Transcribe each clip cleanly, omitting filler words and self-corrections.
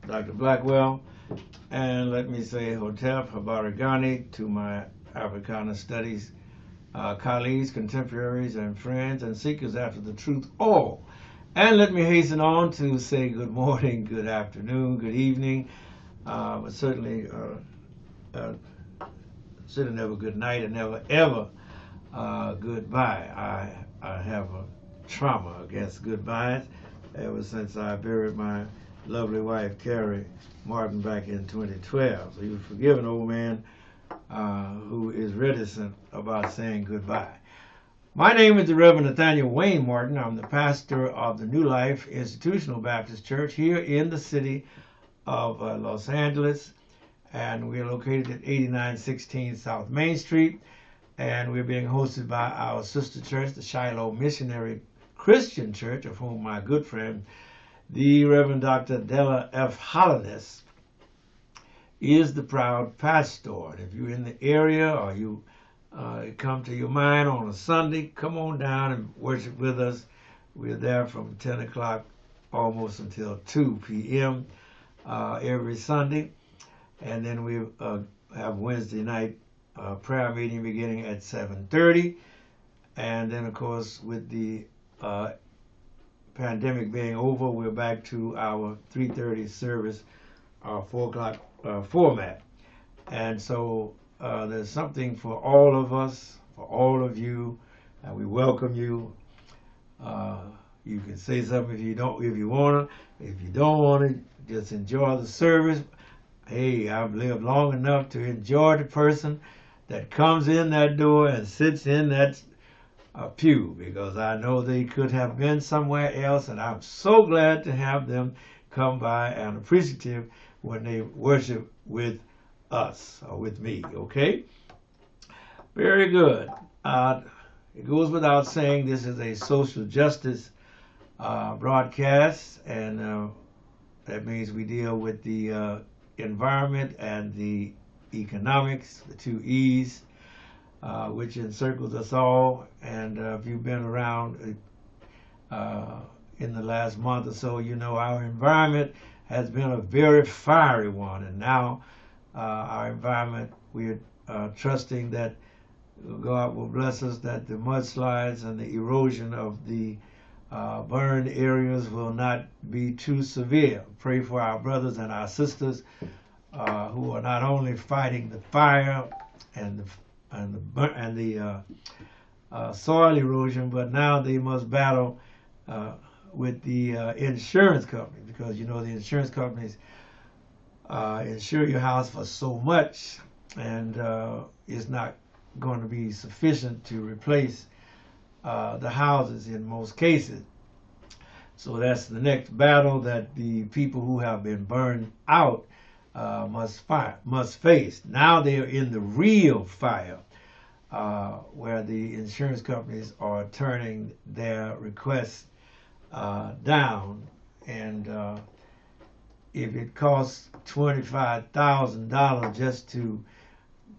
Dr. Blackwell, and let me say Hotep Habarigani to my Africana Studies colleagues, contemporaries, and friends, and seekers after the truth all. And let me hasten on to say good morning, good afternoon, good evening, but certainly should have never good night and never ever goodbye. I have a trauma against goodbyes ever since I buried my lovely wife Carrie Martin back in 2012. So you forgive an old man who is reticent about saying goodbye. My name is the Reverend Nathaniel Wayne Martin. I'm the pastor of the New Life Institutional Baptist Church here in the city of Los Angeles, and we're located at 8916 South Main Street, and we're being hosted by our sister church, the Shiloh Missionary Christian Church, of whom my good friend, the Reverend Dr. Della F. Holliness, is the proud pastor. And if you're in the area or you come to your mind on a Sunday, come on down and worship with us. We're there from 10 o'clock almost until 2 p.m. Every Sunday. And then we have Wednesday night prayer meeting beginning at 7:30. And then, of course, with the pandemic being over, we're back to our 3:30 service, our 4 o'clock format. And so there's something for all of us, for all of you, and we welcome you. You can say something if you want to. If you don't want to, just enjoy the service. Hey, I've lived long enough to enjoy the person that comes in that door and sits in that pew, because I know they could have been somewhere else, and I'm so glad to have them come by and appreciative when they worship with us or with me. Okay, very good. It goes without saying this is a social justice broadcast, and that means we deal with the environment and the economics, the two E's, which encircles us all. And if you've been around in the last month or so, you know our environment has been a very fiery one. And now our environment, we're trusting that God will bless us, that the mudslides and the erosion of the burned areas will not be too severe. Pray for our brothers and our sisters who are not only fighting the fire and the soil erosion, but now they must battle with the insurance company, because you know the insurance companies insure your house for so much, and it's not going to be sufficient to replace the houses in most cases. So that's the next battle that the people who have been burned out must face. Now they are in the real fire, where the insurance companies are turning their requests down, and if it costs $25,000 just to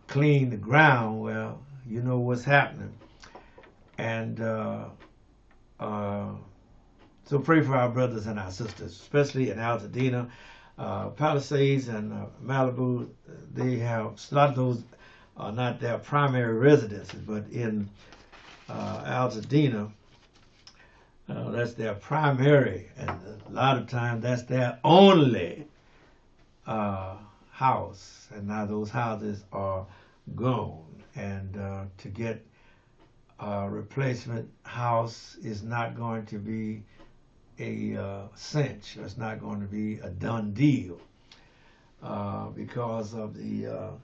clean the ground, well, you know what's happening. And so pray for our brothers and our sisters, especially in Altadena, Palisades, and Malibu. They have, a lot of those are not their primary residences, but in Altadena, that's their primary, and a lot of times that's their only house. And now those houses are gone, and to get a replacement house is not going to be a cinch. It's not going to be a done deal because of the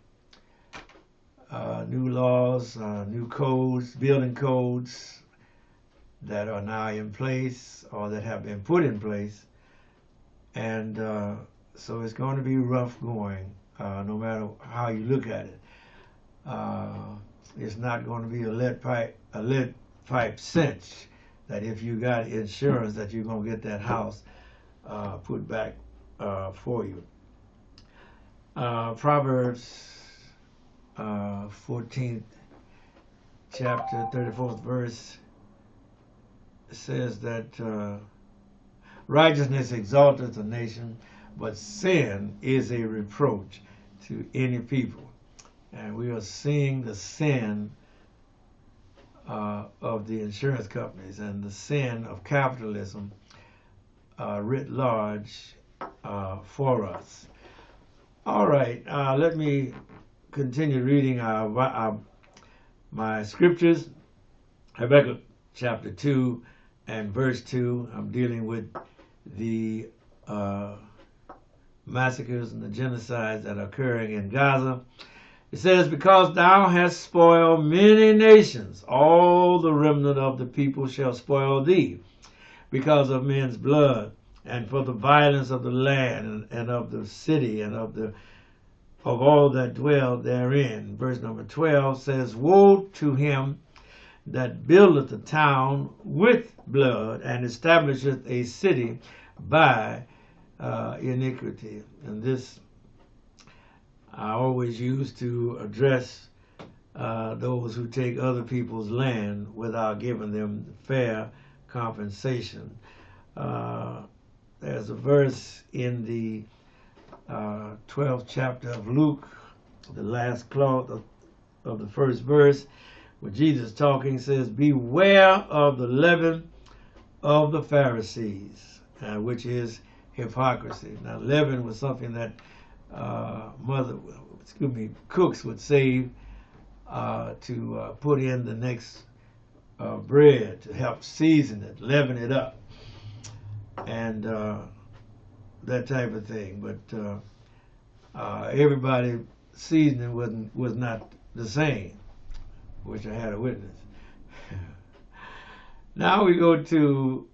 new laws, new codes, building codes that are now in place or that have been put in place. And so it's going to be rough going, no matter how you look at it. It's not going to be a lead pipe cinch that if you got insurance that you're going to get that house put back for you. Proverbs 14th chapter, 34th verse says that righteousness exalteth a nation, but sin is a reproach to any people. And we are seeing the sin of the insurance companies and the sin of capitalism writ large for us. All right, let me continue reading my scriptures. Habakkuk chapter 2 and verse 2. I'm dealing with the massacres and the genocides that are occurring in Gaza. It says, because thou hast spoiled many nations, all the remnant of the people shall spoil thee, because of men's blood, and for the violence of the land, and of the city, and of all that dwell therein. Verse number 12 says, woe to him that buildeth a town with blood, and establisheth a city by iniquity. And this I always use to address those who take other people's land without giving them fair compensation. There's a verse in the 12th chapter of Luke, the last clause of the first verse, where Jesus talking says, beware of the leaven of the Pharisees, which is hypocrisy. Now, leaven was something that cooks would save to put in the next bread to help season it, leaven it up, and that type of thing. But everybody seasoning was not the same. Wish I had a witness. Now we go to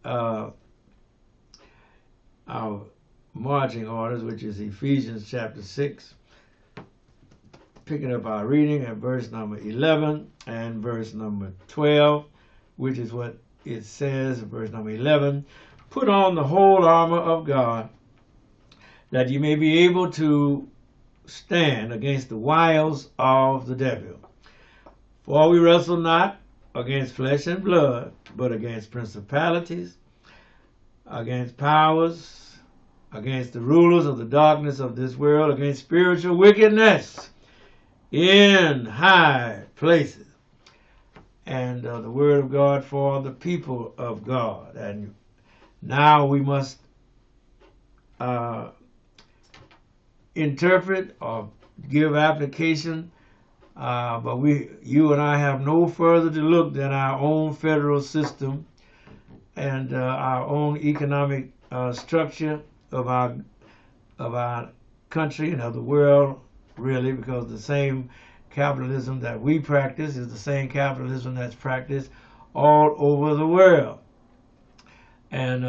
our marching orders, which is Ephesians chapter 6, picking up our reading at verse number 11 and verse number 12, which is what it says in verse number 11. Put on the whole armor of God, that you may be able to stand against the wiles of the devil. For we wrestle not against flesh and blood, but against principalities, against powers, against the rulers of the darkness of this world, against spiritual wickedness in high places. And the word of God for the people of God. And now we must interpret or give application, but you and I have no further to look than our own federal system and our own economic structure of our country and of the world, really, because the same capitalism that we practice is the same capitalism that's practiced all over the world. And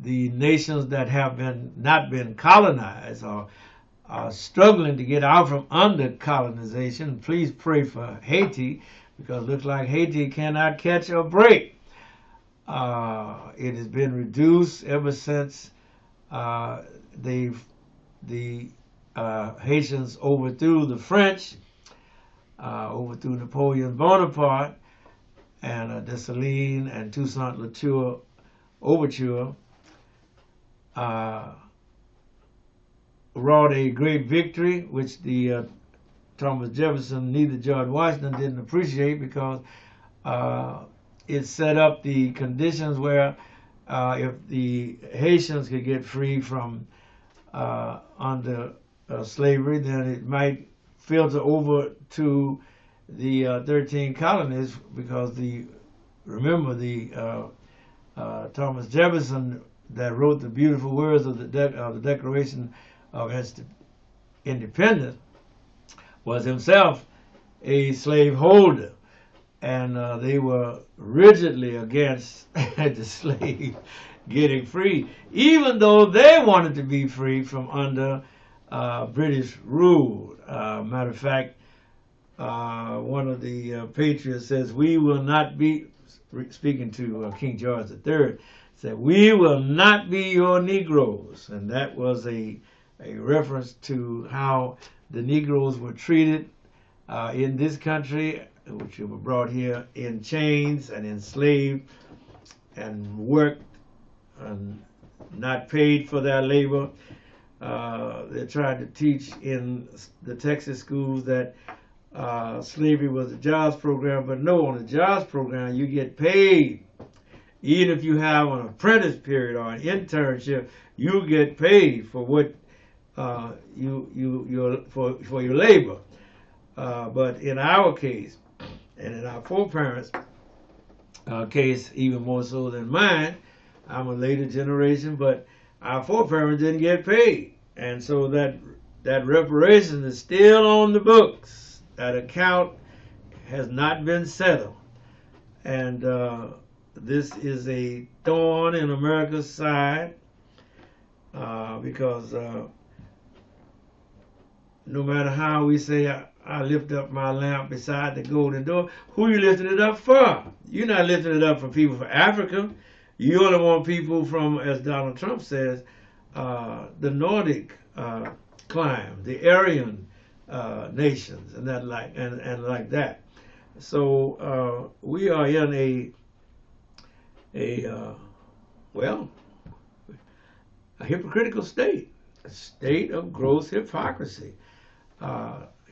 the nations that have not been colonized are struggling to get out from under colonization. Please pray for Haiti, because it looks like Haiti cannot catch a break. It has been reduced ever since the Haitians overthrew the French, overthrew Napoleon Bonaparte, and Dessalines and Toussaint Louverture overture wrought a great victory, which the Thomas Jefferson, neither George Washington didn't appreciate, because it set up the conditions where if the Haitians could get free from under slavery, then it might filter over to the 13 colonies, because remember Thomas Jefferson, that wrote the beautiful words of the Declaration of Independence, was himself a slaveholder, and they were rigidly against the slave getting free, even though they wanted to be free from under British rule. Matter of fact, one of the patriots says, we will not be, speaking to King George III, said, we will not be your Negroes. And that was a reference to how the Negroes were treated in this country, which were brought here in chains and enslaved and worked and not paid for their labor. They tried to teach in the Texas schools that slavery was a jobs program, but no, on the jobs program you get paid. Even if you have an apprentice period or an internship, you get paid for what for your labor. But in our case, and in our foreparents' case, even more so than mine, I'm a later generation, but our foreparents didn't get paid, and so that reparation is still on the books. That account has not been settled, and this is a thorn in America's side because no matter how we say I lift up my lamp beside the golden door, who you lifting it up for? You're not lifting it up for people from Africa. You only want people from, as Donald Trump says, the Nordic climb, the Aryan nations, and that and like that. So we are in a hypocritical state, a state of gross hypocrisy.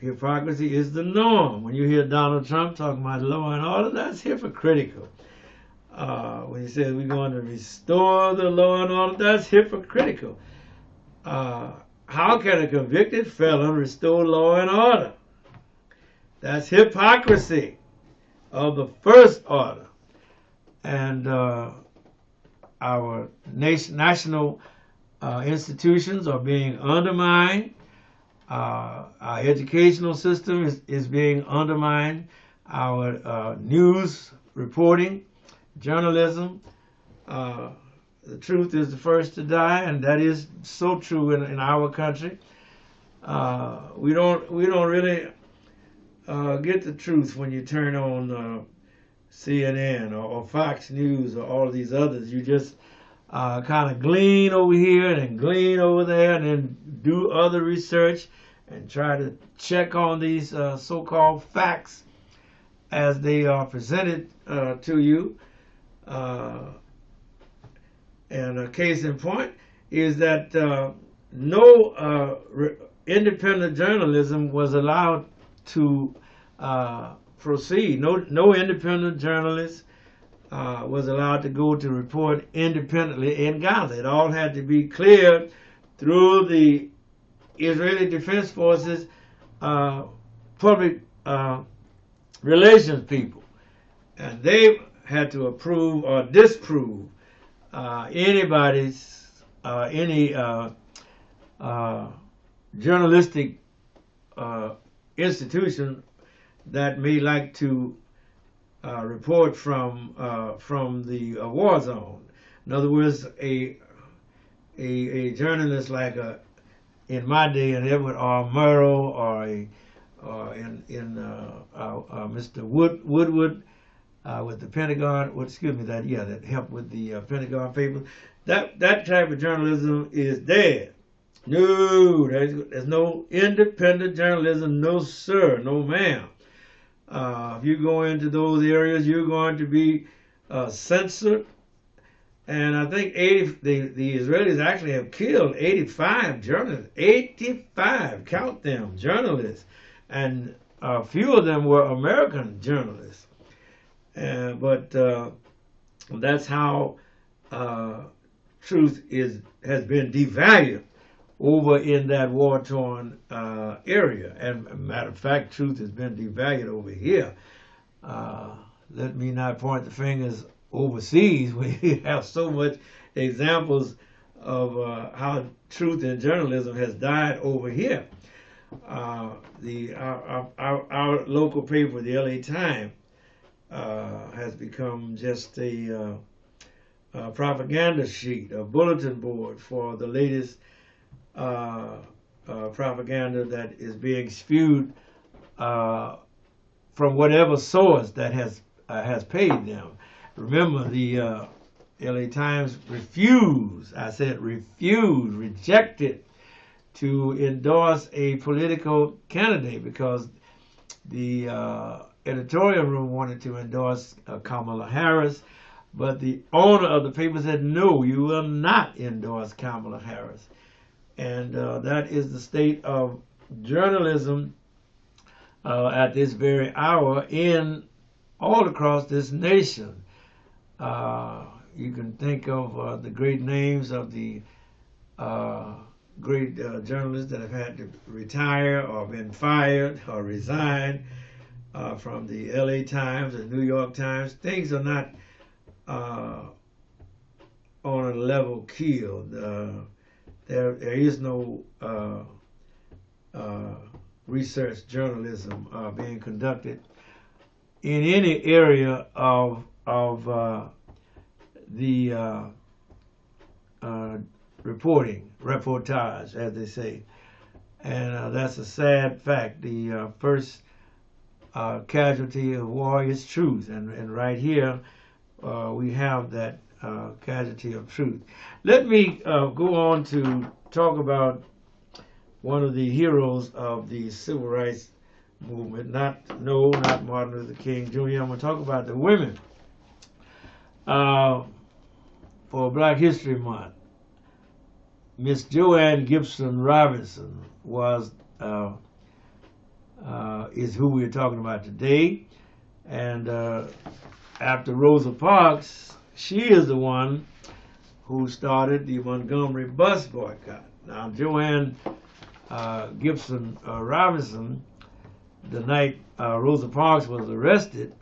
Hypocrisy is the norm. When you hear Donald Trump talking about law and order, that's hypocritical. When he says we're going to restore the law and order, that's hypocritical. How can a convicted felon restore law and order? That's hypocrisy of the first order. And our national institutions are being undermined. Our educational system is being undermined. Our news reporting, journalism, the truth is the first to die, and that is so true in our country. We don't really get the truth when you turn on CNN or Fox News or all of these others. You just kind of glean over here and glean over there, and then do other research and try to check on these so-called facts as they are presented to you. And a case in point is that no independent journalism was allowed to proceed. No independent journalist was allowed to go to report independently in Gaza. It all had to be cleared through the Israeli Defense Forces public relations people. And they had to approve or disprove any journalistic institution that may like to report from the war zone. In other words, a journalist like in my day, an Edward R. Murrow or Mr. Woodward with the Pentagon. That helped with the Pentagon papers. That type of journalism is dead. No, there's no independent journalism. No sir, no ma'am. If you go into those areas, you're going to be censored. And I think the Israelis actually have killed 85 journalists. 85, count them, journalists. And a few of them were American journalists. But that's how truth has been devalued over in that war-torn area. And matter of fact, truth has been devalued over here. Let me not point the fingers overseas. We have so much examples of how truth in journalism has died over here. Our local paper, the LA Times, has become just a propaganda sheet, a bulletin board for the latest propaganda that is being spewed from whatever source that has paid them. Remember, the LA Times rejected to endorse a political candidate because the editorial room wanted to endorse Kamala Harris, but the owner of the paper said, no, you will not endorse Kamala Harris. And that is the state of journalism at this very hour in all across this nation. You can think of the great names of the great journalists that have had to retire or been fired or resign from the LA Times or New York Times. Things are not on a level keel. There is no research journalism being conducted in any area of the reportage, as they say, and that's a sad fact. The first casualty of war is truth, and right here we have that casualty of truth. Let me go on to talk about one of the heroes of the civil rights movement. Not Martin Luther King Jr. I'm going to talk about the women for Black History Month. Miss Joanne Gibson Robinson is who we're talking about today, and after Rosa Parks, she is the one who started the Montgomery bus boycott. Now, Joanne Gibson Robinson, the night Rosa Parks was arrested,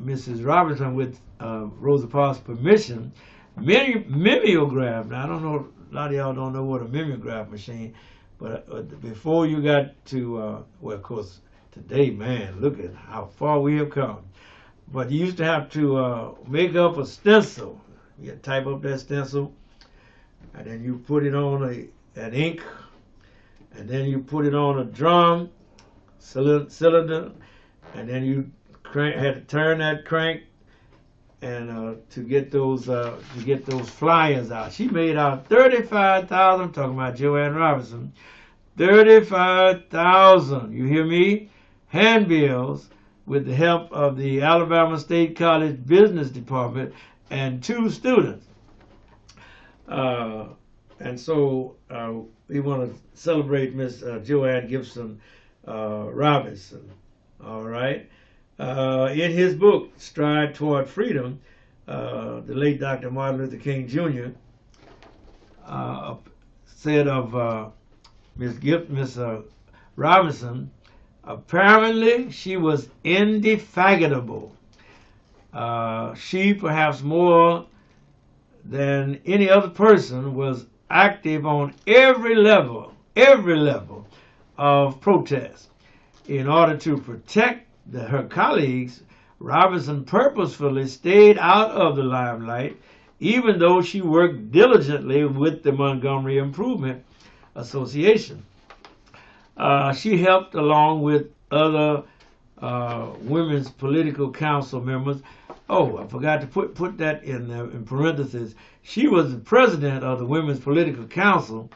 Mrs. Robinson, with Rosa Parks' permission, mimeographed. Now, I don't know, a lot of y'all don't know what a mimeograph machine, but before you got to, well, of course, today, man, look at how far we have come. But you used to have to make up a stencil. You type up that stencil, and then you put it on an ink, and then you put it on a drum cylinder, and then you had to turn that crank, and to get those flyers out. She made out 35,000. I'm talking about Joanne Robinson. 35,000. You hear me? Handbills with the help of the Alabama State College Business Department and 2 students. And so we want to celebrate Miss Joanne Gibson Robinson. All right. In his book, Stride Toward Freedom, the late Dr. Martin Luther King Jr. Said of Miss Robinson, apparently she was indefatigable. She, perhaps more than any other person, was active on every level of protest. In order to protect her colleagues, Robinson purposefully stayed out of the limelight, even though she worked diligently with the Montgomery Improvement Association. She helped, along with other women's political council members. Oh, I forgot to put that in parentheses. She was the president of the Women's Political Council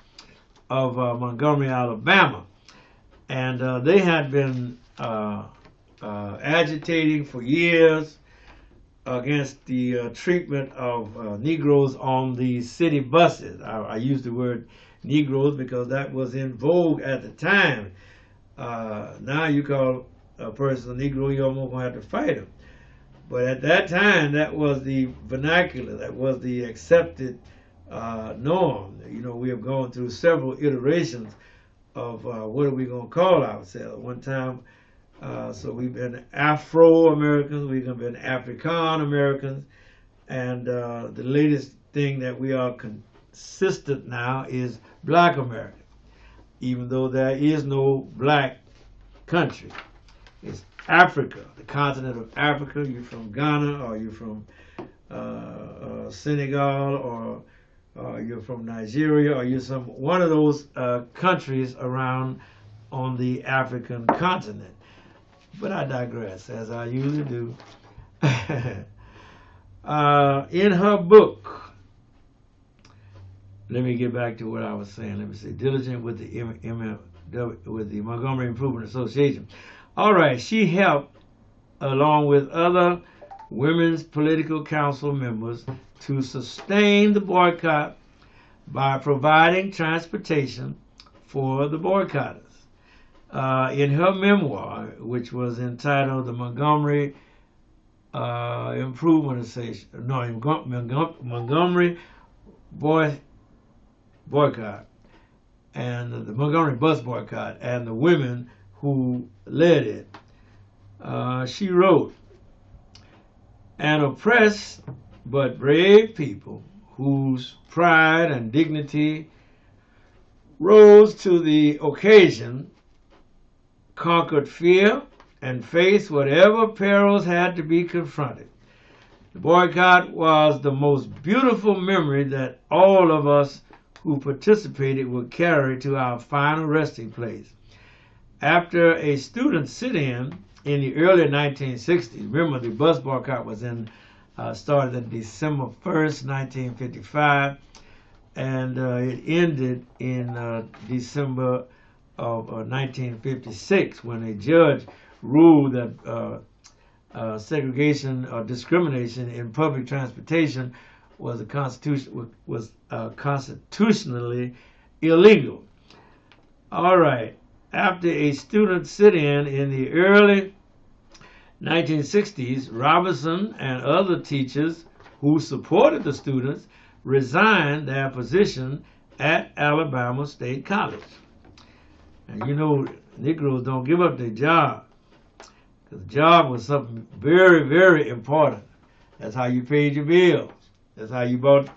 of Montgomery, Alabama, and they had been agitating for years against the treatment of Negroes on the city buses. I use the word Negroes because that was in vogue at the time. Now you call a person a Negro, you almost gonna have to fight him. But at that time, that was the vernacular, that was the accepted norm. You know, we have gone through several iterations of what are we gonna call ourselves. One time, so we've been Afro-Americans, we've been African-Americans, and the latest thing that we are consistent now is Black American, even though there is no black country. It's Africa, the continent of Africa. You're from Ghana, or you're from Senegal, or you're from Nigeria, or you're one of those countries around on the African continent. But I digress, as I usually do. In her book, let me get back to what I was saying. Let me say, diligent with the Montgomery Improvement Association. All right, she helped, along with other women's political council members, to sustain the boycott by providing transportation for the boycotters. In her memoir, which was entitled The Montgomery Montgomery Boycott, and the Montgomery Bus Boycott, and the women who led it, she wrote, "An oppressed but brave people whose pride and dignity rose to the occasion conquered fear and faced whatever perils had to be confronted. The boycott was the most beautiful memory that all of us who participated would carry to our final resting place. After a student sit-in in the early 1960s, remember the bus boycott was started on December 1st, 1955, and it ended in December of 1956 when a judge ruled that segregation or discrimination in public transportation was constitutionally illegal. All right. After a student sit-in the early 1960s, Robinson and other teachers who supported the students resigned their position at Alabama State College. And you know, Negroes don't give up their job, because the job was something very, very important. That's how you paid your bills. That's how you bought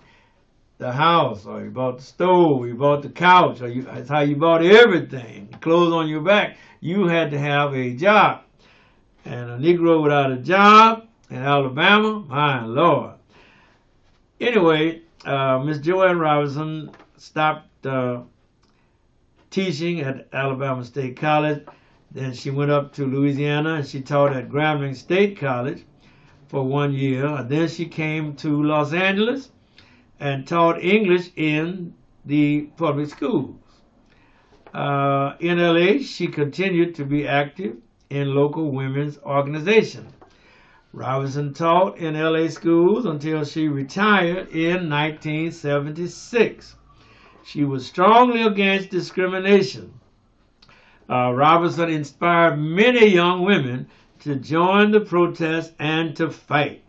the house, or you bought the stove, or you bought the couch, or that's how you bought everything. Clothes on your back. You had to have a job. And a Negro without a job in Alabama, my Lord. Anyway, Miss Joanne Robinson stopped teaching at Alabama State College. Then she went up to Louisiana and she taught at Grambling State College for 1 year. And then she came to Los Angeles and taught English in the public schools. In LA, she continued to be active in local women's organizations. Robinson taught in LA schools until she retired in 1976. She was strongly against discrimination. Robinson inspired many young women to join the protest and to fight.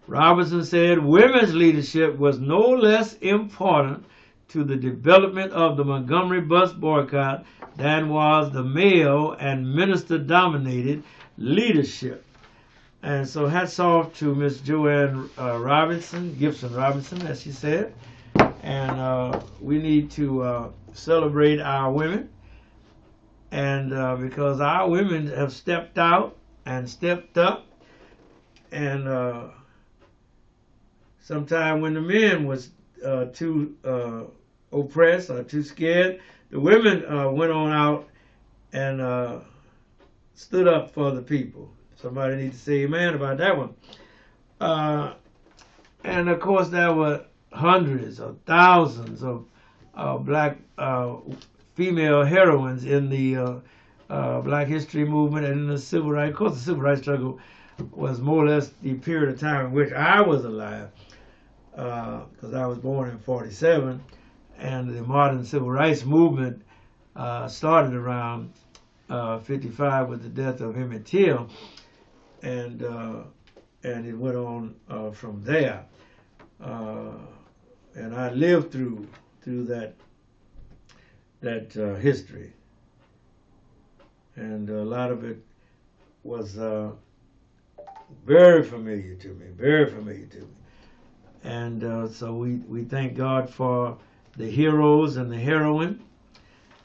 Robinson said women's leadership was no less important to the development of the Montgomery bus boycott than was the male and minister-dominated leadership. And so hats off to Miss Joanne Gibson Robinson, as she said. And we need to celebrate our women. And because our women have stepped out and stepped up. And sometime when the men was too oppressed or too scared, the women went on out and stood up for the people. Somebody needs to say amen about that one. And of course there were hundreds or thousands of black female heroines in the Black History movement and in the civil rights. Of course, the civil rights struggle was more or less the period of time in which I was alive, because I was born in 47, and the modern civil rights movement started around 55 with the death of Emmett Till, and it went on from there. And I lived through that history, and a lot of it was very familiar to me, and so we thank God for the heroes and the heroine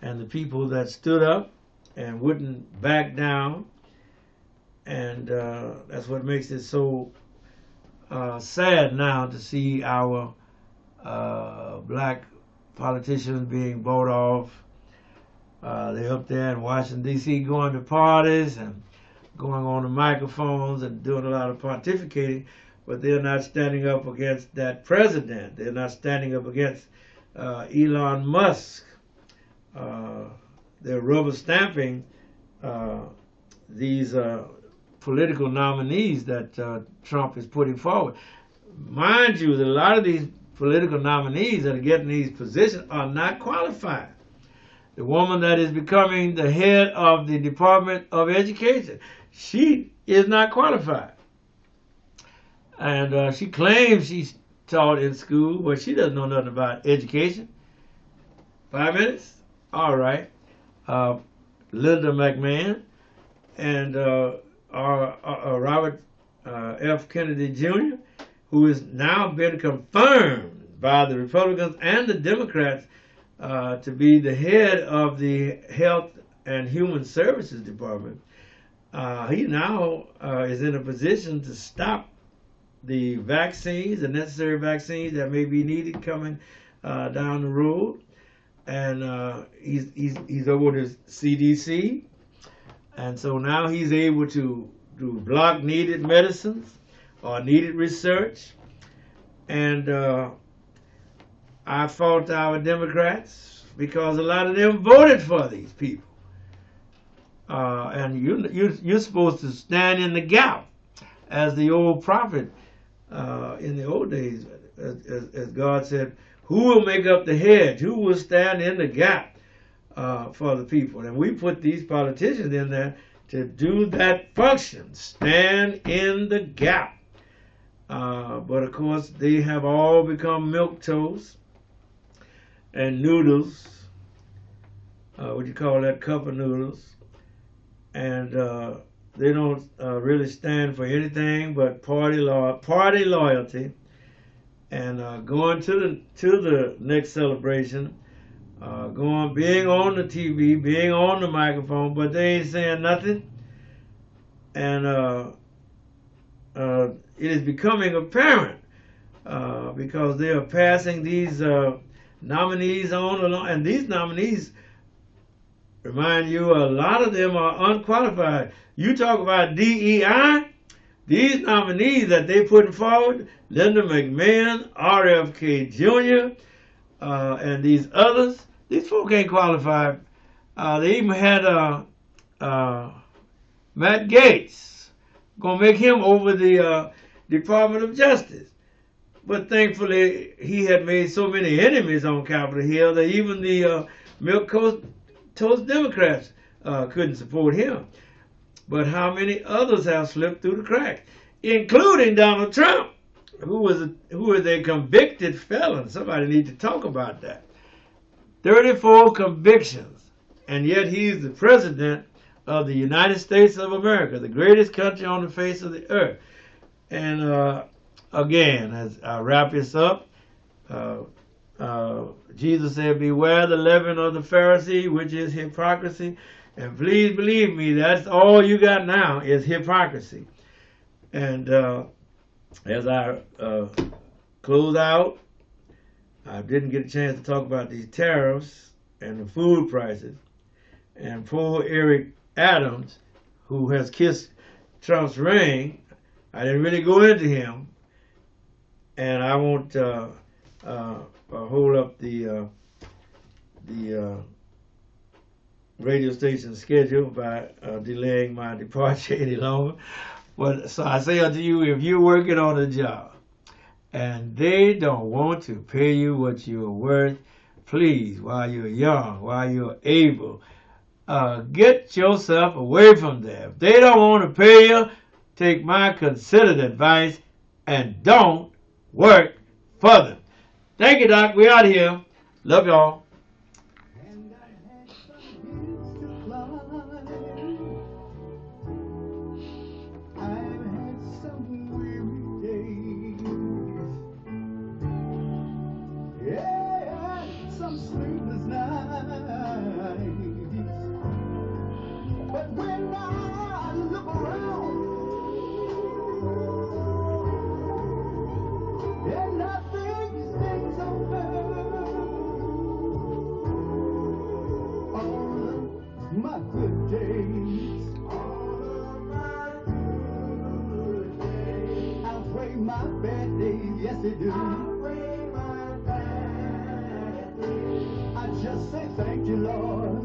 and the people that stood up and wouldn't back down, and that's what makes it so sad now to see our black politicians being bought off. They're up there in Washington, D.C. going to parties and going on the microphones and doing a lot of pontificating, but they're not standing up against that president. They're not standing up against Elon Musk. They're rubber stamping these political nominees that Trump is putting forward. Mind you, that a lot of these political nominees that are getting these positions are not qualified. The woman that is becoming the head of the Department of Education, she is not qualified. And she claims she's taught in school, but she doesn't know nothing about education. 5 minutes? All right. Linda McMahon and Robert F. Kennedy Jr., who has now been confirmed by the Republicans and the Democrats to be the head of the Health and Human Services Department. He now is in a position to stop the vaccines, the necessary vaccines that may be needed coming down the road. And he's over the CDC. And so now he's able to block needed medicines or needed research. And I fault our Democrats because a lot of them voted for these people. And you're supposed to stand in the gap, as the old prophet in the old days, as God said, who will make up the hedge? Who will stand in the gap for the people? And we put these politicians in there to do that function, stand in the gap. But of course, they have all become milk toast and noodles. What you call that, cup of noodles. And they don't really stand for anything but party loyalty. And going to the next celebration, being on the TV, being on the microphone, but they ain't saying nothing. And it is becoming apparent because they are passing these nominees on along, and these nominees, remind you, a lot of them are unqualified. You talk about DEI, these nominees that they putting forward, Linda McMahon, RFK Jr., and these others, these folk ain't qualified. They even had Matt Gaetz, gonna make him over the Department of Justice. But thankfully, he had made so many enemies on Capitol Hill that even the milk toast Democrats couldn't support him. But how many others have slipped through the cracks, including Donald Trump, who is a convicted felon. Somebody needs to talk about that. 34 convictions, and yet he's the president of the United States of America, the greatest country on the face of the earth. And again, as I wrap this up, Jesus said, beware the leaven of the Pharisee, which is hypocrisy. And please believe me, that's all you got now is hypocrisy. And as I close out, I didn't get a chance to talk about these tariffs and the food prices. And poor Eric Adams, who has kissed Trump's ring, I didn't really go into him. And I won't hold up the radio station schedule by delaying my departure any longer. But so I say unto you, if you're working on a job and they don't want to pay you what you're worth, please, while you're young, while you're able, get yourself away from them. If they don't want to pay you, take my considered advice and don't work for them. Thank you, Doc. We out of here. Love y'all. Yes, they do. I just say thank you, Lord.